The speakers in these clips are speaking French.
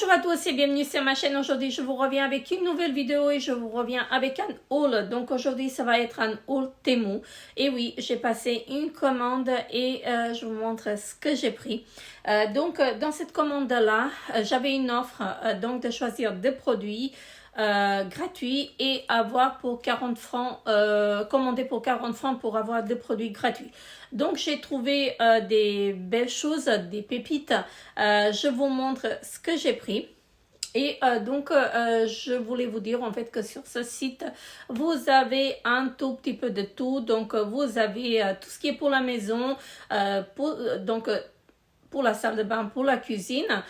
Bonjour à tous et bienvenue sur ma chaîne. Aujourd'hui, je vous reviens avec une nouvelle vidéo et je vous reviens avec un haul. Donc aujourd'hui, ça va être un haul Temu. Et oui, j'ai passé une commande et je vous montre ce que j'ai pris. Dans cette commande-là, j'avais une offre donc de choisir deux produits gratuits et avoir pour 40 francs, commander pour 40 francs pour avoir deux produits gratuits. Donc j'ai trouvé des belles choses, des pépites. Je vous montre ce que j'ai pris. Et je voulais vous dire en fait que sur ce site, vous avez un tout petit peu de tout. Donc, vous avez tout ce qui est pour la maison, pour la salle de bain, pour la cuisine.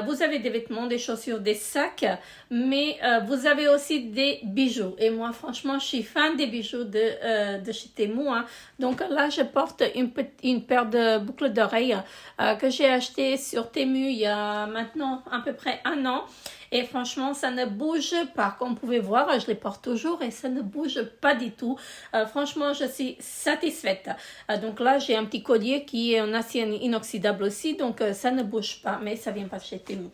Vous avez des vêtements, des chaussures, des sacs, mais vous avez aussi des bijoux. Et moi, franchement, je suis fan des bijoux de chez Temu. Hein. Donc là, je porte une paire de boucles d'oreilles que j'ai acheté sur Temu il y a maintenant à peu près un an. Et franchement, ça ne bouge pas. Comme vous pouvez voir, je les porte toujours et ça ne bouge pas du tout. Franchement, je suis satisfaite. Donc là, j'ai un petit collier qui est en acier inoxydable aussi. Donc, ça ne bouge pas, mais ça vient pas chez Temu.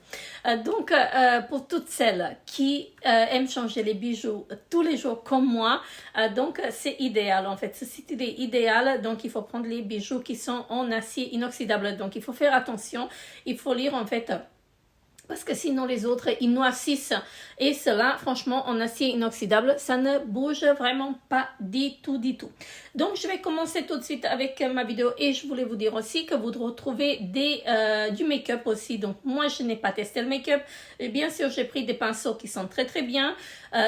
Pour toutes celles qui aiment changer les bijoux tous les jours comme moi, donc c'est idéal en fait. Ce site est idéal. Donc, il faut prendre les bijoux qui sont en acier inoxydable. Donc, il faut faire attention. Il faut lire en fait... Parce que sinon les autres, ils noircissent. Et cela, franchement, en acier inoxydable, ça ne bouge vraiment pas du tout, du tout. Donc, je vais commencer tout de suite avec ma vidéo. Et je voulais vous dire aussi que vous retrouvez du make-up aussi. Donc, moi, je n'ai pas testé le make-up. Bien sûr, j'ai pris des pinceaux qui sont très, très bien.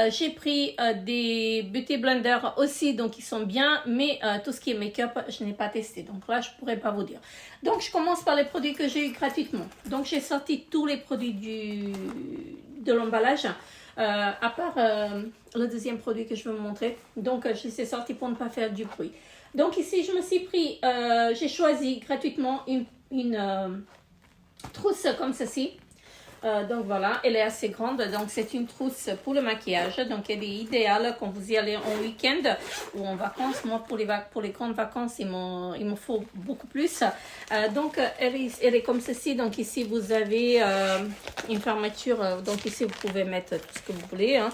J'ai pris des beauty blenders aussi, donc ils sont bien. Mais tout ce qui est make-up, je n'ai pas testé. Donc là, je ne pourrais pas vous dire. Donc, je commence par les produits que j'ai eu gratuitement. Donc, j'ai sorti tous les produits de l'emballage, à part le deuxième produit que je vais vous montrer. Donc, je les ai sortis pour ne pas faire du bruit. Donc, ici, je me suis pris, j'ai choisi gratuitement une trousse comme ceci. Donc voilà, elle est assez grande, donc c'est une trousse pour le maquillage, donc elle est idéale quand vous y allez en week-end ou en vacances. Moi pour les grandes vacances il me faut beaucoup plus. Elle est comme ceci, donc ici vous avez une fermeture, donc ici vous pouvez mettre tout ce que vous voulez. Hein.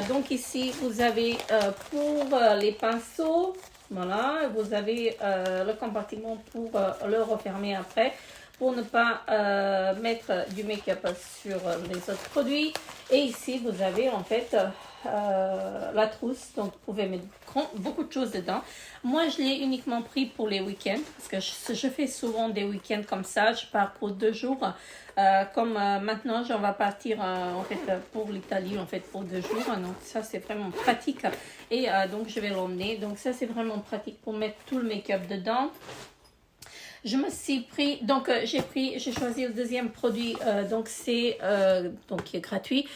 Donc ici vous avez pour les pinceaux, voilà, vous avez le compartiment pour le refermer après, pour ne pas mettre du make-up sur les autres produits. Et ici, vous avez en fait la trousse, donc vous pouvez mettre beaucoup de choses dedans. Moi, je l'ai uniquement pris pour les week-ends, parce que je fais souvent des week-ends comme ça, je pars pour 2 jours. Maintenant, j'en vais partir en fait pour l'Italie, en fait pour 2 jours. Donc ça, c'est vraiment pratique. Et donc, je vais l'emmener. Donc ça, c'est vraiment pratique pour mettre tout le make-up dedans. Je me suis pris, donc j'ai choisi le deuxième produit, donc c'est qui est gratuit.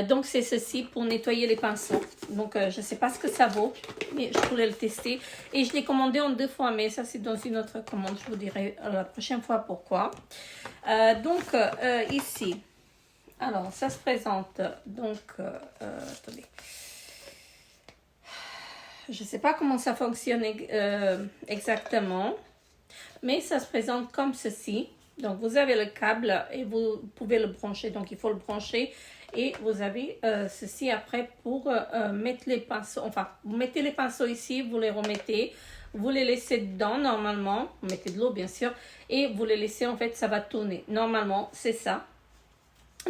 Donc c'est ceci pour nettoyer les pinceaux. Donc je ne sais pas ce que ça vaut, mais je voulais le tester. Et je l'ai commandé en 2 fois, mais ça c'est dans une autre commande. Je vous dirai la prochaine fois pourquoi. Ici, alors ça se présente, donc, attendez. Je ne sais pas comment ça fonctionne exactement. Mais ça se présente comme ceci. Donc, vous avez le câble et vous pouvez le brancher. Donc, il faut le brancher. Et vous avez ceci après pour mettre les pinceaux. Enfin, vous mettez les pinceaux ici, vous les remettez. Vous les laissez dedans normalement. Vous mettez de l'eau, bien sûr. Et vous les laissez, en fait, ça va tourner. Normalement, c'est ça.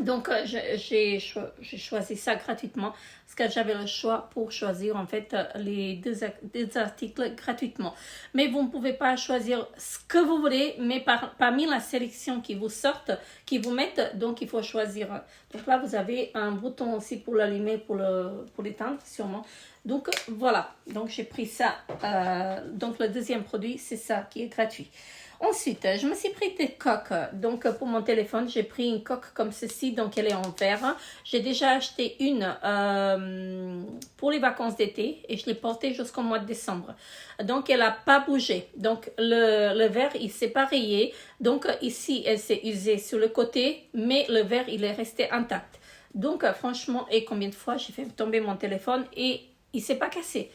Donc, j'ai choisi ça gratuitement parce que j'avais le choix pour choisir en fait les deux articles gratuitement. Mais vous ne pouvez pas choisir ce que vous voulez, mais parmi la sélection qui vous sortent, qui vous mettent, donc il faut choisir. Donc là, vous avez un bouton aussi pour l'allumer, pour l'éteindre sûrement. Donc voilà, donc j'ai pris ça. Donc le deuxième produit, c'est ça qui est gratuit. Ensuite, je me suis pris des coques. Donc, pour mon téléphone, j'ai pris une coque comme ceci. Donc, elle est en verre. J'ai déjà acheté une pour les vacances d'été et je l'ai portée jusqu'au mois de décembre. Donc, elle n'a pas bougé. Donc, le verre, il s'est pas rayé. Donc, ici, elle s'est usée sur le côté, mais le verre, il est resté intact. Donc, franchement, et combien de fois j'ai fait tomber mon téléphone et il ne s'est pas cassé.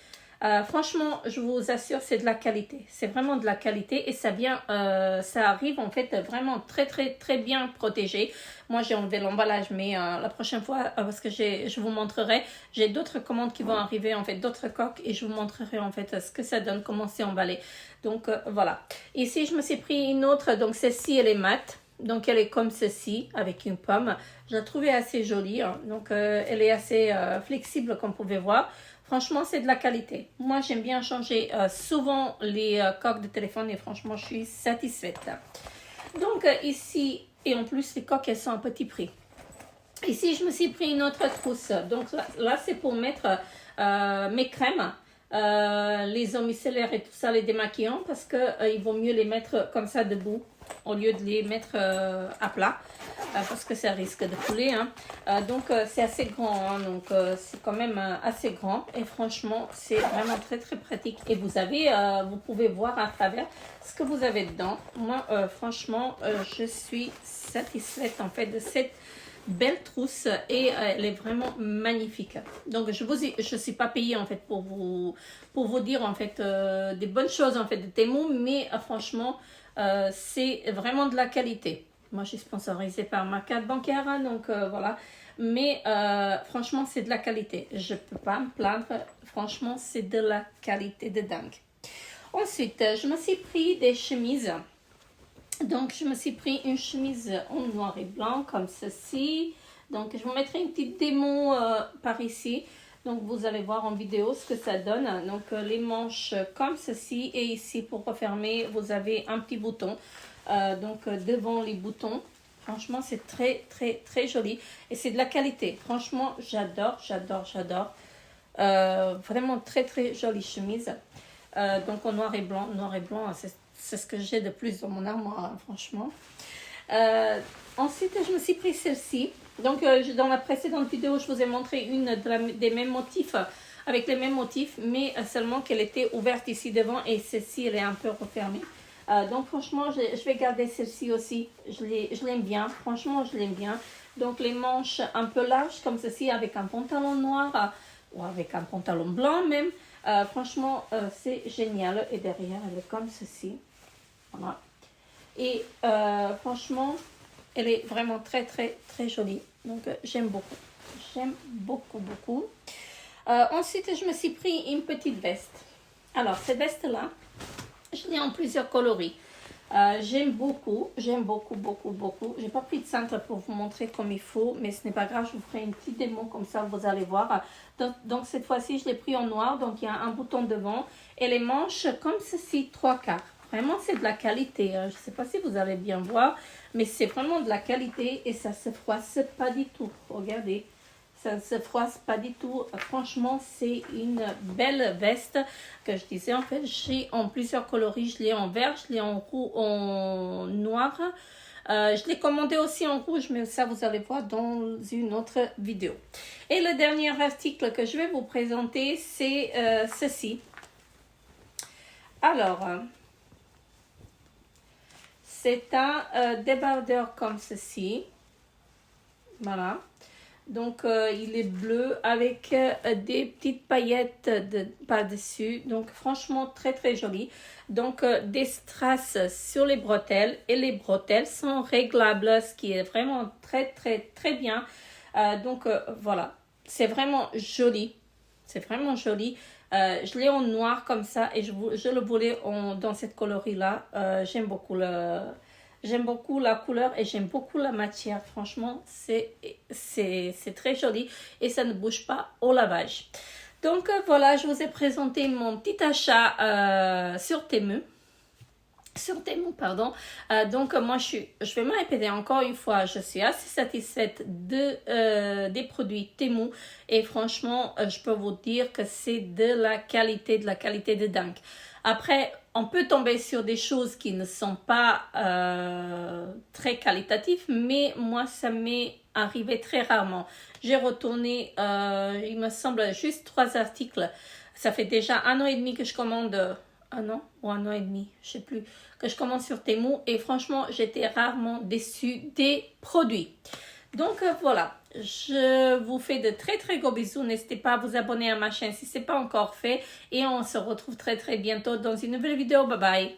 Franchement, je vous assure, c'est de la qualité. C'est vraiment de la qualité et ça vient, ça arrive en fait vraiment très bien protégé. Moi, j'ai enlevé l'emballage, mais la prochaine fois, parce que je vous montrerai, j'ai d'autres commandes qui vont arriver, en fait, d'autres coques et je vous montrerai en fait ce que ça donne, comment c'est emballé. Donc, voilà. Ici, je me suis pris une autre, donc celle-ci, elle est mate. Donc, elle est comme ceci, avec une pomme. Je la trouvais assez jolie, hein. Donc, elle est assez flexible, comme vous pouvez voir. Franchement, c'est de la qualité. Moi, j'aime bien changer souvent les coques de téléphone et franchement, je suis satisfaite. Donc, ici, et en plus, les coques, elles sont à petit prix. Ici, je me suis pris une autre trousse. Donc, là c'est pour mettre mes crèmes, les eaux micellaires et tout ça, les démaquillants, parce qu'il vaut mieux les mettre comme ça debout au lieu de les mettre à plat. Parce que ça risque de couler, hein. Donc c'est assez grand, hein, donc c'est quand même assez grand et franchement c'est vraiment très pratique et vous pouvez voir à travers ce que vous avez dedans. Moi franchement je suis satisfaite en fait de cette belle trousse et elle est vraiment magnifique. Donc je suis pas payée en fait pour vous dire en fait des bonnes choses en fait de Temu, mais franchement c'est vraiment de la qualité. Moi, je suis sponsorisée par ma carte bancaire, hein, donc voilà. Mais franchement, c'est de la qualité. Je ne peux pas me plaindre. Franchement, c'est de la qualité de dingue. Ensuite, je me suis pris des chemises. Donc, je me suis pris une chemise en noir et blanc, comme ceci. Donc, je vous mettrai une petite démo par ici. Donc, vous allez voir en vidéo ce que ça donne. Donc, les manches comme ceci. Et ici, pour refermer, vous avez un petit bouton. Donc devant les boutons, franchement c'est très joli et c'est de la qualité. Franchement j'adore. Vraiment très jolie chemise. Donc en noir et blanc, c'est ce que j'ai de plus dans mon armoire, hein, franchement. Ensuite je me suis pris celle-ci. Donc dans la précédente vidéo je vous ai montré une des mêmes motifs, avec les mêmes motifs, mais seulement qu'elle était ouverte ici devant et celle-ci elle est un peu refermée. Donc franchement je vais garder celle-ci aussi, je l'aime bien, franchement je l'aime bien. Donc les manches un peu larges comme ceci avec un pantalon noir ou avec un pantalon blanc même. Franchement c'est génial et derrière elle est comme ceci, voilà. Et franchement elle est vraiment très jolie, donc j'aime beaucoup. Ensuite je me suis pris une petite veste. Alors cette veste là je l'ai en plusieurs coloris. J'aime beaucoup. J'ai pas pris de cintre pour vous montrer comme il faut, mais ce n'est pas grave, je vous ferai une petite démo comme ça, vous allez voir. Donc cette fois-ci, je l'ai pris en noir, donc il y a un bouton devant et les manches comme ceci, 3/4. Vraiment, c'est de la qualité. Je ne sais pas si vous allez bien voir, mais c'est vraiment de la qualité et ça se froisse pas du tout. Regardez. Ça ne se froisse pas du tout. Franchement, c'est une belle veste que je disais. En fait, j'ai en plusieurs coloris. Je l'ai en vert, je l'ai en noir. Je l'ai commandé aussi en rouge, mais ça, vous allez voir dans une autre vidéo. Et le dernier article que je vais vous présenter, c'est ceci. Alors, c'est un débardeur comme ceci. Voilà. Donc, il est bleu avec des petites paillettes par-dessus. Donc, franchement, très joli. Donc, des strass sur les bretelles. Et les bretelles sont réglables, ce qui est vraiment très bien. Donc, voilà. C'est vraiment joli. C'est vraiment joli. Je l'ai en noir comme ça et je le voulais dans cette coloris-là. J'aime beaucoup la couleur et j'aime beaucoup la matière. Franchement, c'est très joli et ça ne bouge pas au lavage. Donc voilà, je vous ai présenté mon petit achat sur Temu. Donc moi je vais me répéter encore une fois, je suis assez satisfaite des produits Temu et franchement je peux vous dire que c'est de la qualité de dingue. Après on peut tomber sur des choses qui ne sont pas très qualitatives, mais moi ça m'est arrivé très rarement. J'ai retourné il me semble juste 3 articles. Ça fait déjà 1 an et demi que je commande. 1 an ou 1 an et demi, je sais plus, que je commande sur Temu et franchement j'étais rarement déçue des produits. Donc voilà, je vous fais de très très gros bisous. N'hésitez pas à vous abonner à ma chaîne si ce n'est pas encore fait. Et on se retrouve très très bientôt dans une nouvelle vidéo. Bye bye.